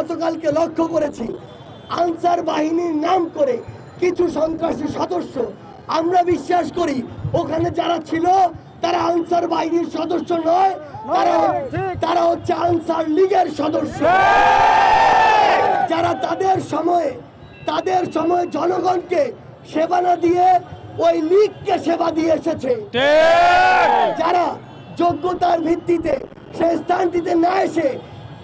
গতকালকে লক্ষ্য করেছি আনসার বাহিনীর নাম করে কিছু সন্ত্রাসী সদস্য, আমরা বিশ্বাস করি ওখানে যারা ছিল তারা আনসার বাহিনীর সদস্য নয়, তারা হচ্ছে আনসার লীগের সদস্য, যারা তাদের সময়ে জনগণকে সেবা না দিয়ে ওই লীগকে সেবা দিয়ে এসেছে, যারা যোগ্যতার ভিত্তিতে সে স্থানটিতে না এসে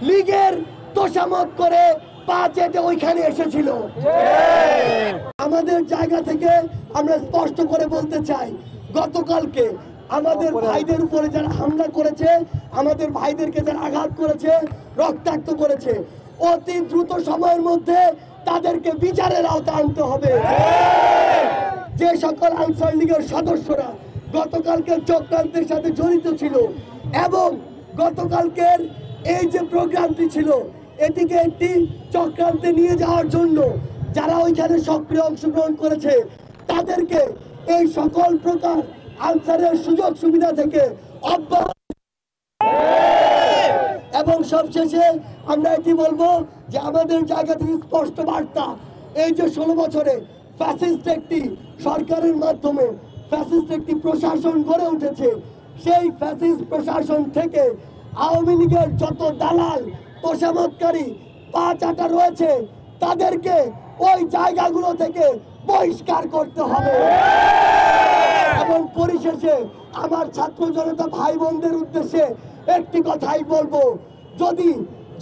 লীগের তোষামত করে পা চেটে ওইখানে এসেছিল। আমাদের জায়গা থেকে আমরা স্পষ্ট করে বলতে চাই, গতকালকে আমাদের ভাইদের উপরে যারা হামলা করেছে, আমাদের ভাইদেরকে যারা আঘাত করেছে, রক্তাক্ত করেছে, অতি দ্রুত সময়ের মধ্যে তাদেরকে বিচারের আওতায় আনতে হবে। যে সকল আনসার লীগের সদস্যরা গতকালকে চক্রান্তের সাথে জড়িত ছিল এবং গতকালকের এই যে প্রোগ্রামটি ছিল এটিকে একটি চক্রান্তে নিয়ে যাওয়ার জন্য যারা ওইখানে সক্রিয় অংশগ্রহণ করেছে তাদেরকে এই সকল প্রকার আনসারের সুযোগ সুবিধা থেকে অব্যাহত, এবং সবশেষে আমরা এটি বলবো যে আমাদের জায়গা থেকে স্পষ্ট বার্তা, এই যে 16 বছরে ফ্যাসিস্ট একটি সরকারের মাধ্যমে ফ্যাসিস্ট একটি প্রশাসন গড়ে উঠেছে, সেই ফ্যাসিস্ট প্রশাসন থেকে আওয়ামী লীগের যত দালাল তোষামতকারী পা চাটা রয়েছে তাদেরকে ওই জায়গাগুলো থেকে বহিষ্কার করতে হবে। এবং পরিশেষে আমার ছাত্র জনতা ভাই বোনদের উদ্দেশ্যে একটি কথাই বলবো, যদি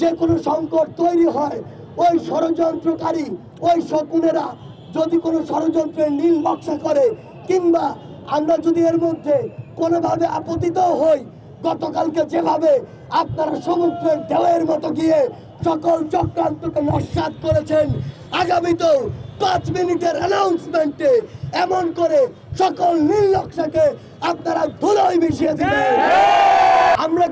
যে কোনো সংকট তৈরি হয় ওই ষড়যন্ত্রকারী ওই শকুনেরা যদি কোনো ষড়যন্ত্রের নীল নকশা করে কিংবা আমরা যদি এর মধ্যে কোনোভাবে আপতিত হই, গতকালকে যেভাবে আপনারা সমুদ্রের ঢেউয়ের মতো গিয়ে সকল চক্রান্তকে নস্যাৎ করেছেন, আগামীতেও 5 মিনিটের অ্যানাউন্সমেন্টে এমন করে সকল নীল নকশাকে আপনারা ধুলোয় মিশিয়ে দিবেন। আমরা